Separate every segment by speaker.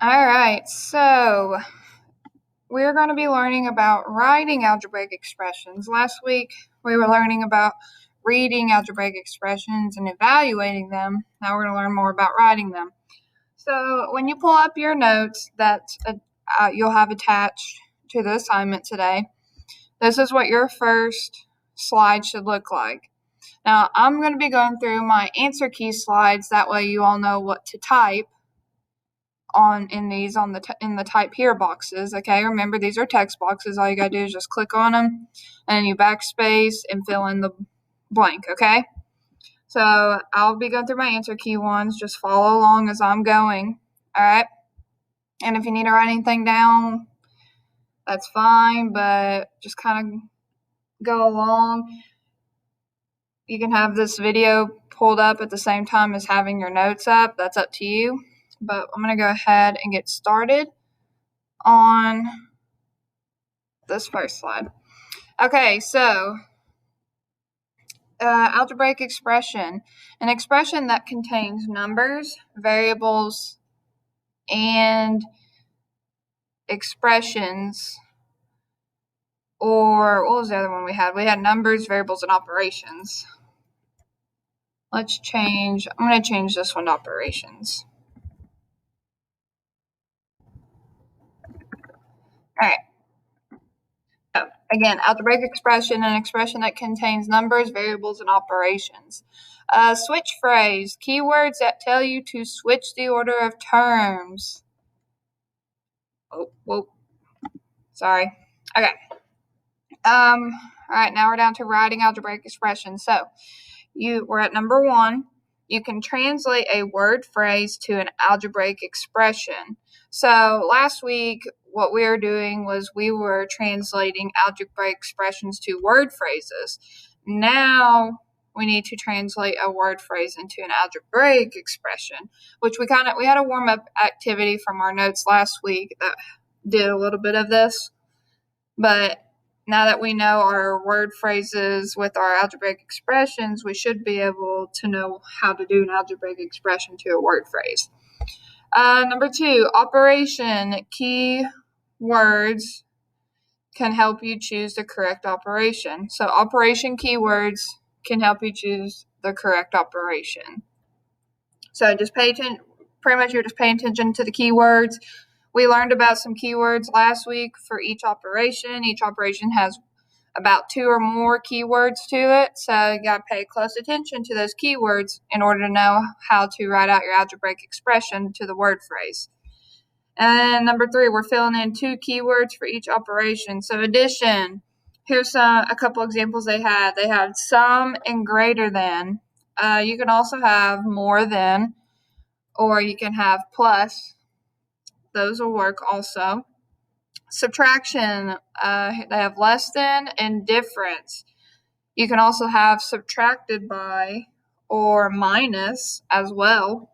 Speaker 1: All right, so we're going to be learning about writing algebraic expressions. Last week, we were learning about reading algebraic expressions and evaluating them. Now we're going to learn more about writing them. So when you pull up your notes that you'll have attached to the assignment today, this is what your first slide should look like. Now, I'm going to be going through my answer key slides. That way you all know what to type in the type here boxes. Okay, remember these are text boxes. All you gotta do is just click on them and you backspace and fill in the blank. Okay, so I'll be going through my answer key ones. Just follow along as I'm going. All right, and if you need to write anything down, that's fine, but just kind of go along. You can have this video pulled up at the same time as having your notes up. That's up to you. But I'm going to go ahead and get started on this first slide. Okay, so algebraic expression. An expression that contains numbers, variables, and expressions. Or what was the other one we had? We had numbers, variables, and operations. I'm going to change this one to operations. All right. So, again, algebraic expression, an expression that contains numbers, variables, and operations. Switch phrase, keywords that tell you to switch the order of terms. Whoa. Sorry. Okay. All right, now we're down to writing algebraic expressions. So we're at number 1. You can translate a word phrase to an algebraic expression. So last week, what we were doing was we were translating algebraic expressions to word phrases. Now we need to translate a word phrase into an algebraic expression, which we had a warm-up activity from our notes last week that did a little bit of this. But now that we know our word phrases with our algebraic expressions, we should be able to know how to do an algebraic expression to a word phrase. Number 2, operation. Key words can help you choose the correct operation. So operation keywords can help you choose the correct operation. So just pay attention. Pretty much you're just paying attention to the keywords. We learned about some keywords last week for each operation. Each operation has about 2 or more keywords to it, so you got to pay close attention to those keywords in order to know how to write out your algebraic expression to the word phrase. And number 3, we're filling in 2 keywords for each operation. So addition, here's a couple examples they had. They had some and greater than. You can also have more than, or you can have plus. Those will work also. Subtraction, they have less than and difference. You can also have subtracted by or minus as well.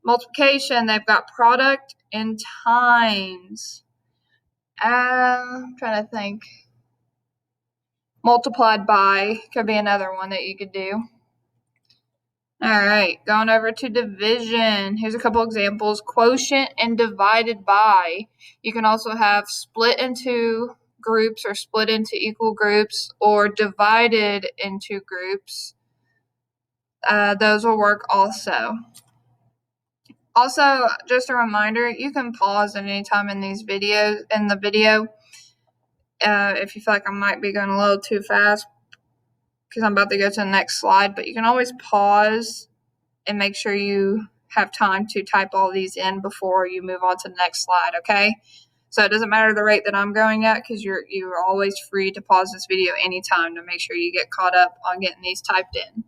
Speaker 1: Multiplication, they've got product and times. I'm trying to think. Multiplied by could be another one that you could do. All right, going over to division. Here's a couple examples. Quotient and divided by. You can also have split into groups or split into equal groups or divided into groups. Those will work also. Also, just a reminder, you can pause at any time in the video if you feel like I might be going a little too fast because I'm about to go to the next slide, but you can always pause and make sure you have time to type all these in before you move on to the next slide, okay? So it doesn't matter the rate that I'm going at because you're always free to pause this video anytime to make sure you get caught up on getting these typed in.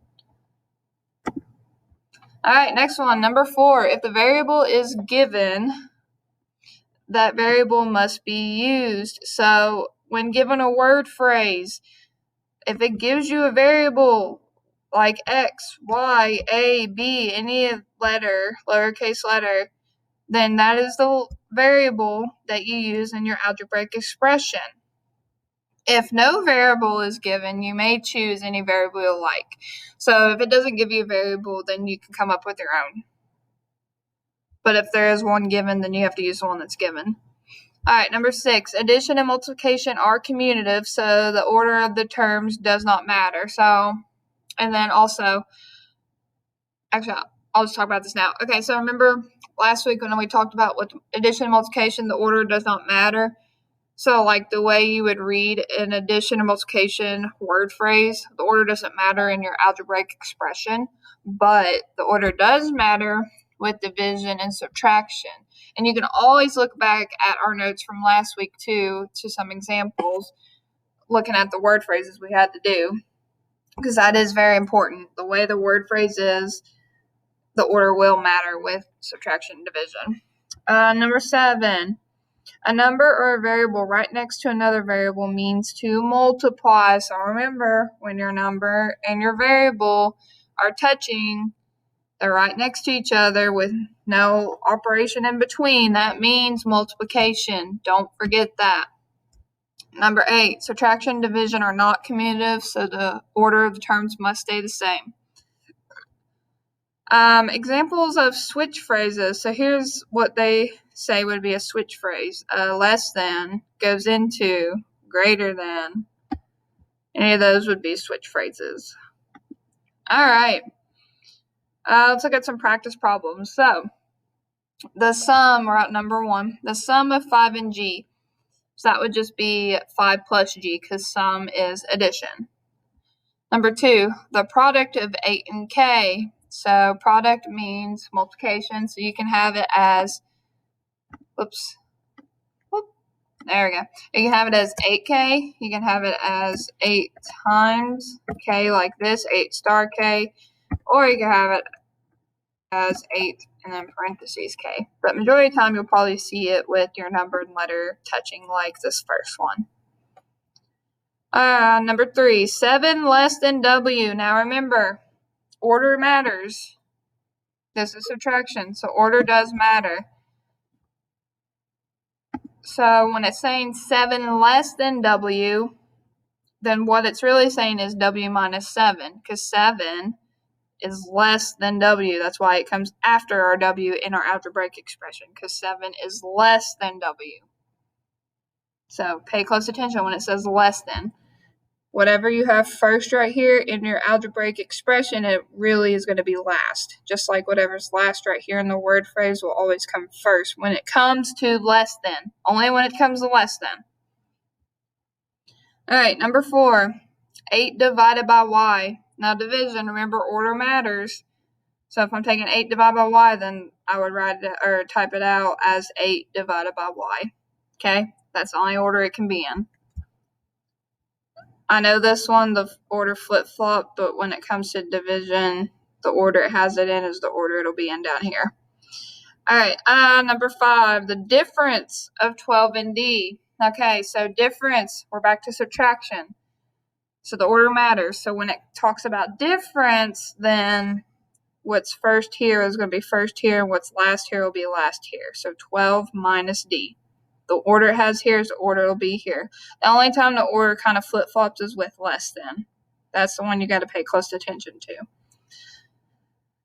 Speaker 1: All right, next one, number 4. If the variable is given, that variable must be used. So when given a word phrase, if it gives you a variable like X, Y, A, B, any letter, lowercase letter, then that is the variable that you use in your algebraic expression. If no variable is given, you may choose any variable you like. So if it doesn't give you a variable, then you can come up with your own. But if there is one given, then you have to use the one that's given. All right, number 6, addition and multiplication are commutative, so the order of the terms does not matter. So, and then also, actually, I'll just talk about this now. Okay, so remember last week when we talked about with addition and multiplication, the order does not matter. So, like the way you would read an addition or multiplication word phrase, the order doesn't matter in your algebraic expression, but the order does matter with division and subtraction. And you can always look back at our notes from last week, too, to some examples, looking at the word phrases we had to do, because that is very important. The way the word phrase is, the order will matter with subtraction and division. Number 7. A number or a variable right next to another variable means to multiply. So remember, when your number and your variable are touching, they're right next to each other with no operation in between. That means multiplication. Don't forget that. Number 8, subtraction and division are not commutative, so the order of the terms must stay the same. Examples of switch phrases. So here's what they say would be a switch phrase. Less than, goes into, greater than. Any of those would be switch phrases. All right. Let's look at some practice problems. So the sum, we're at number 1. The sum of 5 and g. So that would just be 5 plus g because sum is addition. Number 2, the product of 8 and k. So product means multiplication, so you can have it as, there we go. You can have it as 8k. You can have it as 8 times k like this, 8 star k. Or you can have it as 8 and then parentheses k. But majority of the time, you'll probably see it with your number and letter touching like this first one. Number 3, 7 less than w. Now remember, order matters. This is subtraction, so order does matter. So when it's saying 7 less than w, then what it's really saying is w minus 7, because 7 is less than w. That's why it comes after our w in our algebraic expression, because 7 is less than w. So pay close attention when it says less than. Whatever you have first right here in your algebraic expression, it really is going to be last. Just like whatever's last right here in the word phrase will always come first when it comes to less than. Only when it comes to less than. All right, number 4, 8 divided by y. Now division, remember order matters. So if I'm taking 8 divided by y, then I would write it or type it out as 8 divided by y. Okay, that's the only order it can be in. I know this one, the order flip-flopped, but when it comes to division, the order it has it in is the order it'll be in down here. All right, number 5, the difference of 12 and d. Okay, so difference, we're back to subtraction. So the order matters. So when it talks about difference, then what's first here is going to be first here, and what's last here will be last here. So 12 minus d. The order it has here is the order it'll be here. The only time the order kind of flip-flops is with less than. That's the one you got to pay close attention to.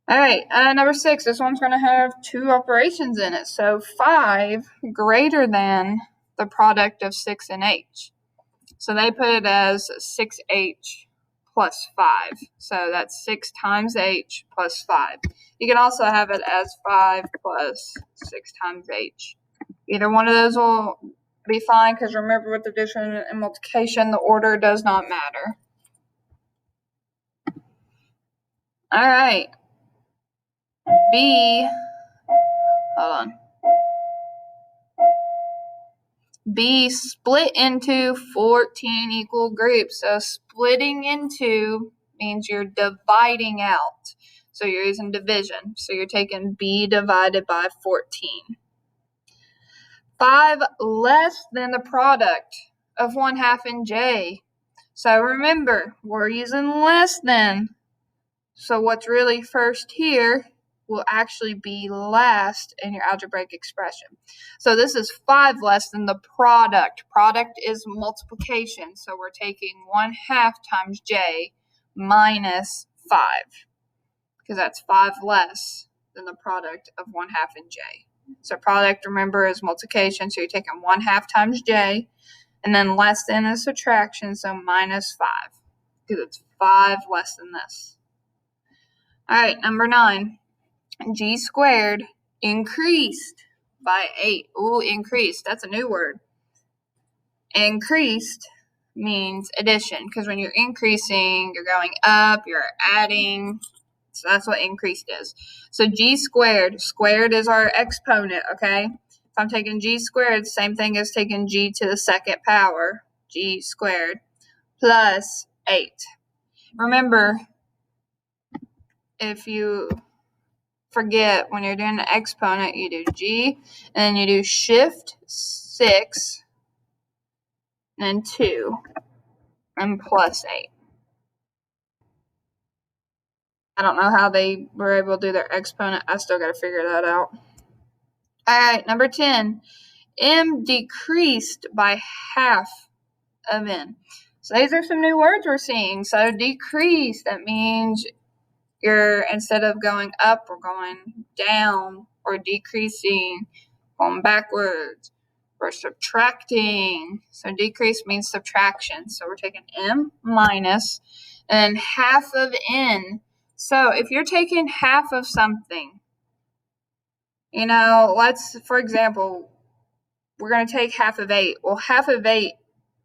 Speaker 1: All right, number 6, this one's going to have 2 operations in it. So 5 greater than the product of 6 and h. So they put it as 6h plus 5. So that's 6 times h plus 5. You can also have it as 5 plus 6 times h. Either one of those will be fine, because remember with addition and multiplication, the order does not matter. All right. B split into 14 equal groups. So splitting into means you're dividing out. So you're using division. So you're taking B divided by 14. 5 less than the product of 1/2 and j. So remember, we're using less than. So what's really first here will actually be last in your algebraic expression. So this is 5 less than the product. Product is multiplication. So we're taking 1/2 times j minus 5, because that's 5 less. than the product of 1/2 and j. So product, remember, is multiplication, so you're taking 1/2 times j, and then less than is subtraction, so minus 5, because it's 5 less than this. All right, number 9, g squared increased by 8. Ooh, increased, that's a new word. Increased means addition, because when you're increasing, you're going up, you're adding. So that's what increased is. So g squared is our exponent, okay? If I'm taking g squared, same thing as taking g to the second power, g squared, plus 8. Remember, if you forget, when you're doing an exponent, you do g, and then you do shift 6, and then 2, and plus 8. I don't know how they were able to do their exponent. I still got to figure that out. All right, number 10. M decreased by 1/2 of n. So these are some new words we're seeing. So decrease, that means you're, instead of going up, we're going down, or decreasing, going backwards. We're subtracting. So decrease means subtraction. So we're taking m minus, and then 1/2 of n. So if you're taking 1/2 of something, let's, for example, we're going to take 1/2 of 8. Well, 1/2 of 8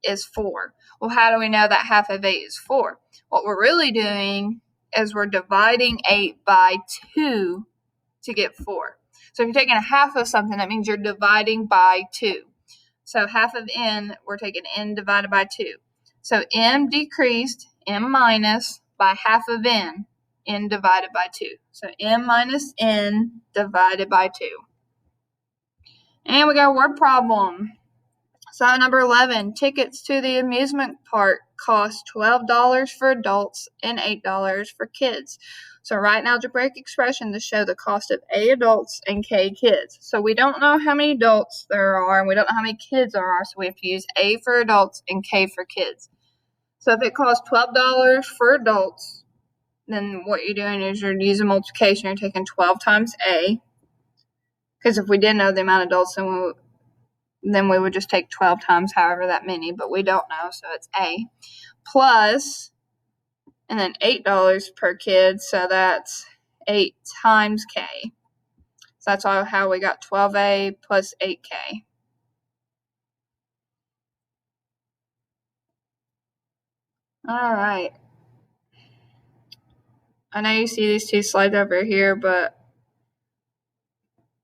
Speaker 1: is 4. Well, how do we know that 1/2 of 8 is 4? What we're really doing is we're dividing 8 by 2 to get 4. So if you're taking 1/2 of something, that means you're dividing by 2. So 1/2 of n, we're taking n divided by 2. So m decreased, m minus, by 1/2 of n divided by 2. So m minus n divided by 2. And we got a word problem. So number 11, tickets to the amusement park cost $12 for adults and $8 for kids. So write an algebraic expression to show the cost of A adults and K kids. So we don't know how many adults there are, and we don't know how many kids there are, so we have to use A for adults and K for kids. So if it costs $12 for adults, then what you're doing is you're using multiplication. You're taking 12 times A, because if we didn't know the amount of adults, then we would just take 12 times however that many, but we don't know, so it's A, plus, and then $8 per kid, so that's 8 times K. So that's how we got 12A plus 8K. All right. I know you see these two slides over here, but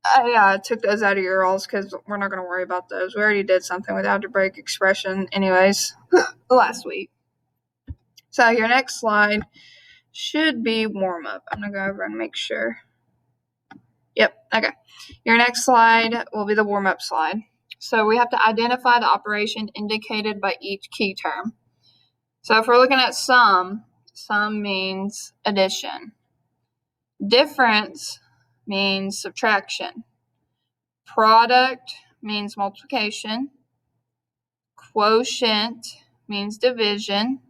Speaker 1: I took those out of your rolls because we're not going to worry about those. We already did something with algebraic expression anyways last week. So your next slide should be warm-up. I'm going to go over and make sure. Yep, okay. Your next slide will be the warm-up slide. So we have to identify the operation indicated by each key term. So if we're looking at sum means addition. Difference means subtraction. Product means multiplication. Quotient means division.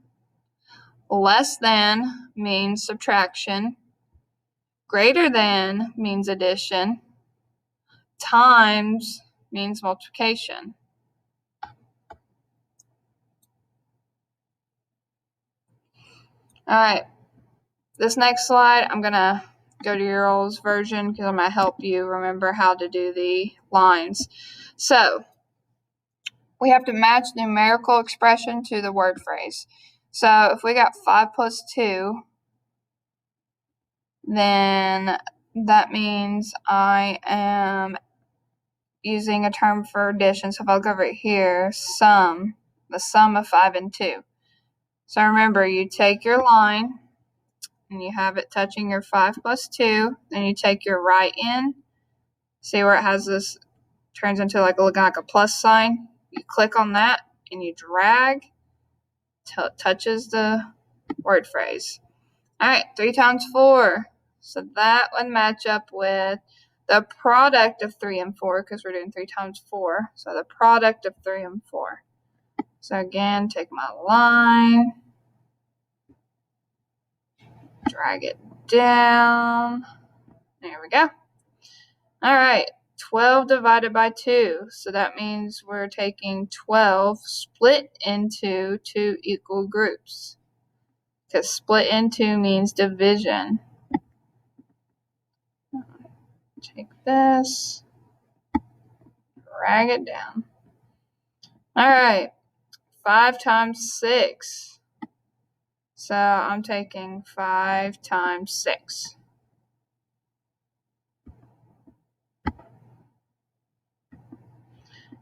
Speaker 1: Less than means subtraction. Greater than means addition. Times means multiplication. All right, this next slide, I'm going to go to your old version because I'm going to help you remember how to do the lines. So we have to match the numerical expression to the word phrase. So if we got 5 plus 2, then that means I am using a term for addition. So if I'll go over here, the sum of 5 and 2. So remember, you take your line and you have it touching your 5 plus 2. Then you take your right end. See where it has this, turns into looking like a plus sign. You click on that and you drag till it touches the word phrase. All right, 3 times 4. So that would match up with the product of 3 and 4 because we're doing 3 times 4. So the product of 3 and 4. So again, take my line, drag it down, There we go. All right, 12 divided by 2. So that means we're taking 12 split into 2 equal groups. Because split into means division. Take this, drag it down. All right, 5 times 6. So I'm taking 5 times 6.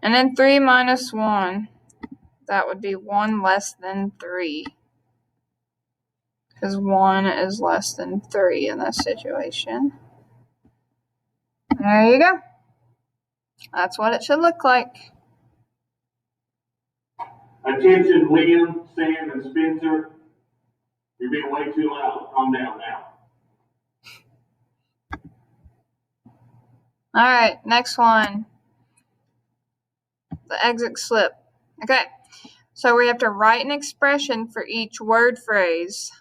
Speaker 1: And then 3 minus 1. That would be 1 less than 3. Because 1 is less than 3 in this situation. There you go. That's what it should look like.
Speaker 2: Attention, Liam, Sam, and Spencer. You're being way too loud. Calm down now.
Speaker 1: All right, next one. The exit slip. Okay, so we have to write an expression for each word phrase.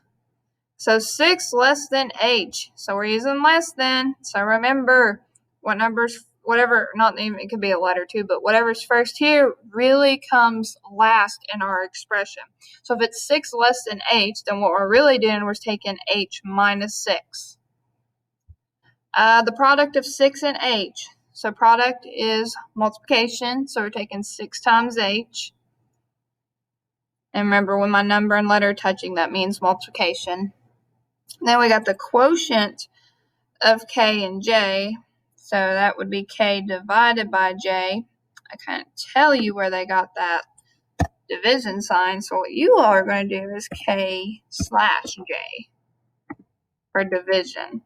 Speaker 1: So 6 less than H. So we're using less than. So remember, what numbers, whatever, not even, it could be a letter too, but whatever's first here really comes last in our expression. So if it's 6 less than H, then what we're really doing was taking H minus 6. The product of 6 and H. So product is multiplication, so we're taking 6 times H. And remember, when my number and letter are touching, that means multiplication. Then we got the quotient of K and J. So that would be K divided by J. I can't tell you where they got that division sign. So what you all are going to do is K slash J for division.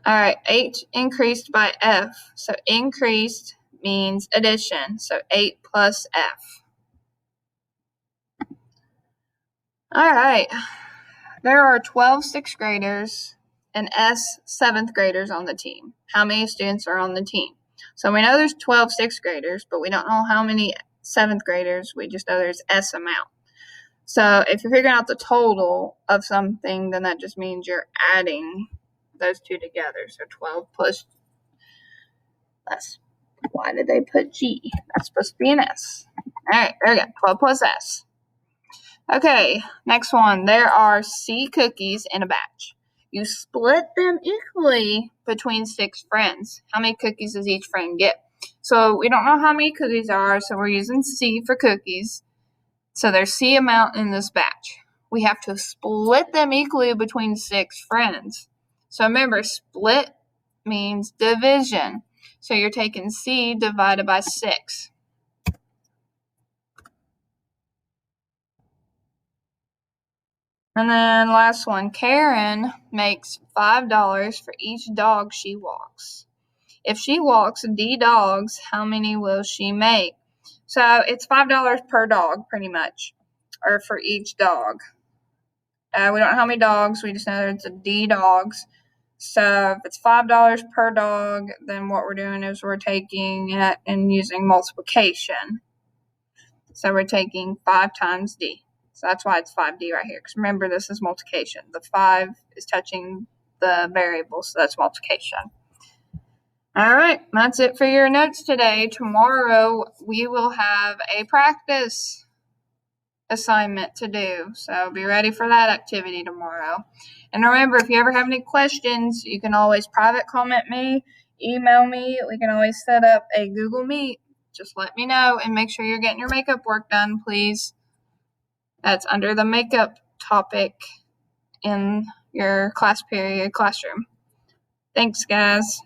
Speaker 1: All right, H increased by F. So increased means addition. So 8 plus F. All right. There are 12 6th graders and S 7th graders on the team. How many students are on the team? So we know there's 12 6th graders, but we don't know how many 7th graders. We just know there's S amount. So if you're figuring out the total of something, then that just means you're adding those two together. So 12 plus, why did they put G? That's supposed to be an S. All right, there we go, 12 plus S. Okay, next one. There are C cookies in a batch. You split them equally between 6 friends. How many cookies does each friend get? So we don't know how many cookies there are, so we're using C for cookies. So there's C amount in this batch. We have to split them equally between 6 friends. So remember, split means division. So you're taking C divided by 6. And then last one, Karen makes $5 for each dog she walks. If she walks D dogs, how many will she make? So it's $5 per dog, pretty much, or for each dog. We don't know how many dogs, we just know that it's a D dogs. So if it's $5 per dog, then what we're doing is we're taking it and using multiplication. So we're taking 5 times D. So that's why it's 5D right here. Because remember, this is multiplication. The 5 is touching the variable, so that's multiplication. All right, that's it for your notes today. Tomorrow, we will have a practice assignment to do. So be ready for that activity tomorrow. And remember, if you ever have any questions, you can always private comment me, email me. We can always set up a Google Meet. Just let me know and make sure you're getting your makeup work done, please. That's under the makeup topic in your classroom. Thanks, guys.